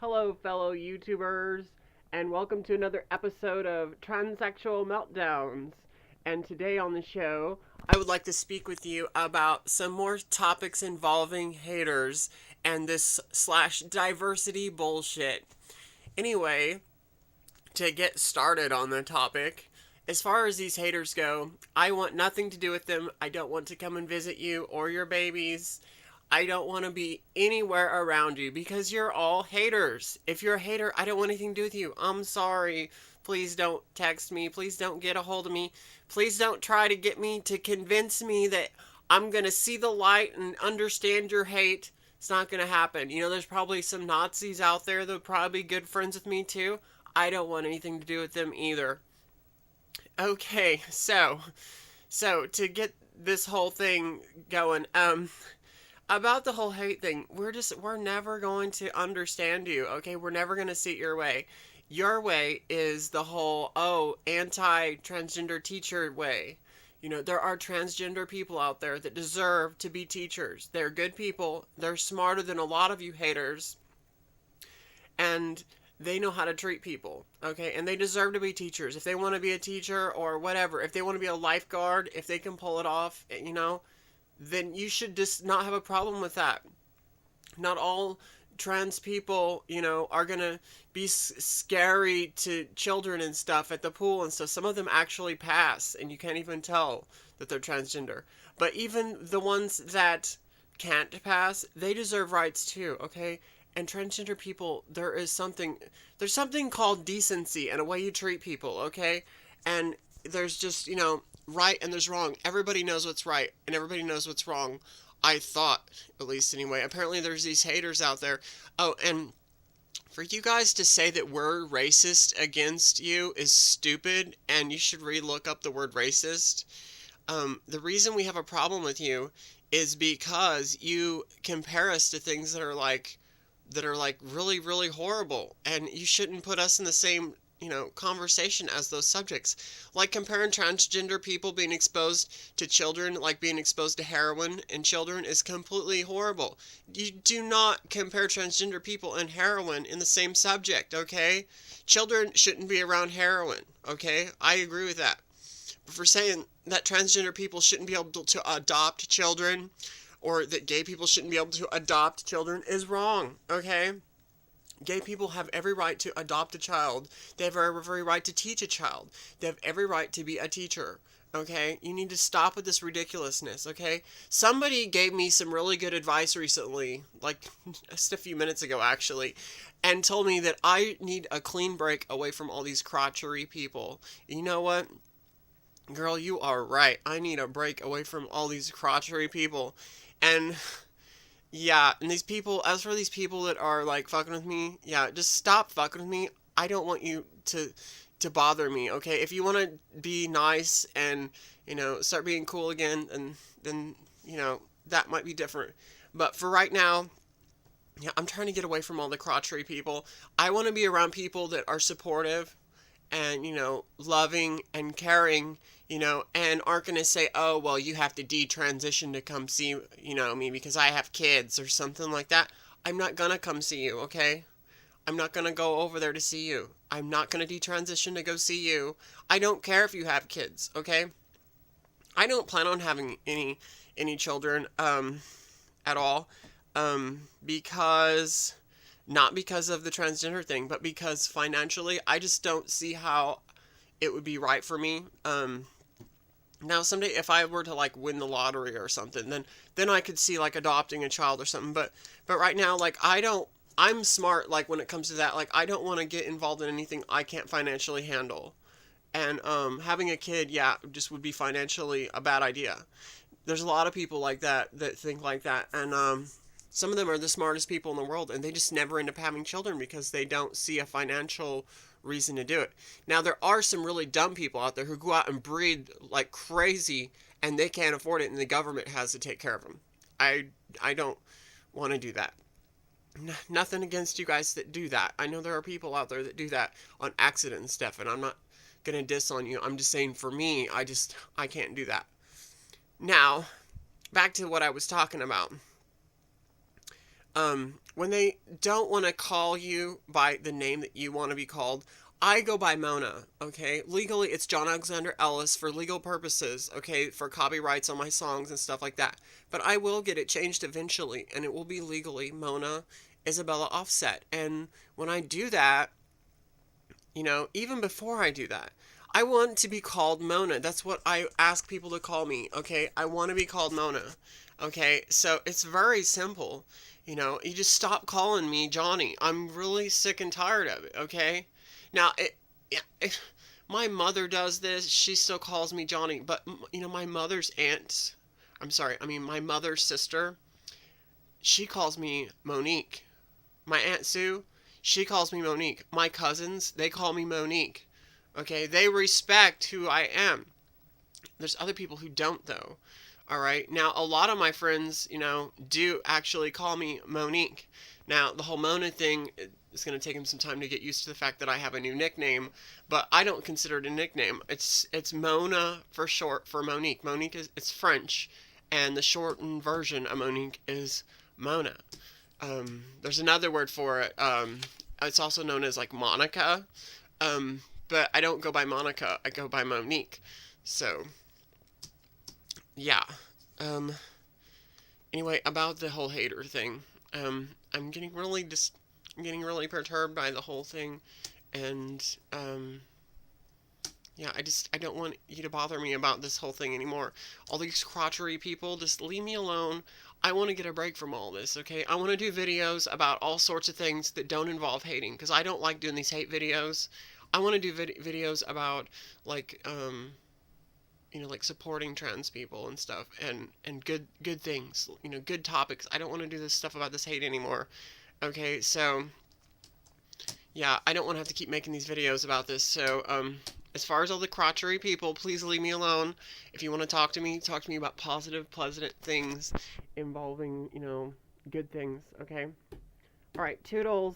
Hello, fellow YouTubers, and welcome to another episode of Transsexual Meltdowns. And today on the show, I would like to speak with you about some more topics involving haters and this slash diversity bullshit. Anyway, to get started on the topic, as far as these haters go, I want nothing to do with them. I don't want to come and visit you or your babies. I don't want to be anywhere around you because you're all haters. If you're a hater, I don't want anything to do with you. I'm sorry. Please don't text me. Please don't get a hold of me. Please don't try to get me to convince me that I'm going to see the light and understand your hate. It's not going to happen. You know, there's probably some Nazis out there that are probably good friends with me too. I don't want anything to do with them either. Okay, so to get this whole thing going, about the whole hate thing, we're never going to understand you, okay? We're never going to see it your way. Your way is the whole, anti-transgender teacher way. You know, there are transgender people out there that deserve to be teachers. They're good people. They're smarter than a lot of you haters. And they know how to treat people, okay? And they deserve to be teachers. If they want to be a teacher or whatever, if they want to be a lifeguard, if they can pull it off, then you should just not have a problem with that. Not all trans people, are going to be scary to children and stuff at the pool and stuff. Some of them actually pass, and you can't even tell that they're transgender. But even the ones that can't pass, they deserve rights too, okay? And transgender people, there's something called decency and a way you treat people, okay? And there's just, right and there's wrong. Everybody knows what's right and everybody knows what's wrong. I thought, at least anyway. Apparently there's these haters out there. Oh, and for you guys to say that we're racist against you is stupid, and you should relook up the word racist. The reason we have a problem with you is because you compare us to things that are like really, really horrible, and you shouldn't put us in the same conversation as those subjects. Like comparing transgender people being exposed to children, like being exposed to heroin in children, is completely horrible. You do not compare transgender people and heroin in the same subject, okay? Children shouldn't be around heroin, okay? I agree with that. But for saying that transgender people shouldn't be able to adopt children, or that gay people shouldn't be able to adopt children, is wrong, okay? Gay people have every right to adopt a child. They have every right to teach a child. They have every right to be a teacher, okay? You need to stop with this ridiculousness, okay? Somebody gave me some really good advice recently, like just a few minutes ago actually, and told me that I need a clean break away from all these crotchery people. You know what? Girl, you are right. I need a break away from all these crotchery people. And yeah, and these people, as for these people that are like fucking with me, yeah, just stop fucking with me. I don't want you to bother me, okay? If you want to be nice and, start being cool again, and then, that might be different. But for right now, yeah, I'm trying to get away from all the crotchery people. I want to be around people that are supportive and, loving and caring, and aren't going to say, oh, well, you have to detransition to come see, me because I have kids or something like that. I'm not going to come see you, okay? I'm not going to go over there to see you. I'm not going to detransition to go see you. I don't care if you have kids, okay? I don't plan on having any children, at all, because... Not because of the transgender thing, but because financially, I just don't see how it would be right for me. Now someday if I were to like win the lottery or something, then I could see like adopting a child or something. But right now, like I'm smart, like when it comes to that. Like I don't want to get involved in anything I can't financially handle. And having a kid, yeah, just would be financially a bad idea. There's a lot of people like that think like that, and some of them are the smartest people in the world, and they just never end up having children because they don't see a financial reason to do it. Now, there are some really dumb people out there who go out and breed like crazy, and they can't afford it, and the government has to take care of them. I don't want to do that. Nothing against you guys that do that. I know there are people out there that do that on accident and stuff, and I'm not going to diss on you. I'm just saying for me, I can't do that. Now, back to what I was talking about. when they don't want to call you by the name that you want to be called, I go by Mona, okay? Legally, it's John Alexander Ellis for legal purposes, okay? For copyrights on my songs and stuff like that. But I will get it changed eventually, and it will be legally Mona Isabella Offset. And when I do that, even before I do that, I want to be called Mona. That's what I ask people to call me, okay? I want to be called Mona, okay? So it's very simple. You just stop calling me Johnny. I'm really sick and tired of it, okay? Now, my mother does this. She still calls me Johnny, but, my mother's aunt, my mother's sister, she calls me Monique. My Aunt Sue, she calls me Monique. My cousins, they call me Monique. Okay, they respect who I am. There's other people who don't, though. All right, now a lot of my friends, do actually call me Monique. Now, the whole Mona thing is going to take them some time to get used to the fact that I have a new nickname, but I don't consider it a nickname. It's Mona for short for Monique. Monique it's French, and the shortened version of Monique is Mona. There's another word for it. It's also known as like Monica. But I don't go by Monica. I go by Monique. So, yeah. Anyway, about the whole hater thing. I'm getting really perturbed by the whole thing, and yeah, I don't want you to bother me about this whole thing anymore. All these crotchery people, just leave me alone. I want to get a break from all this, okay? I want to do videos about all sorts of things that don't involve hating, because I don't like doing these hate videos. I want to do videos about, like, like supporting trans people and stuff, and good things, good topics. I don't want to do this stuff about this hate anymore, okay? So, yeah, I don't want to have to keep making these videos about this, so, as far as all the crotchery people, please leave me alone. If you want to talk to me about positive, pleasant things involving, good things, okay? All right, toodles.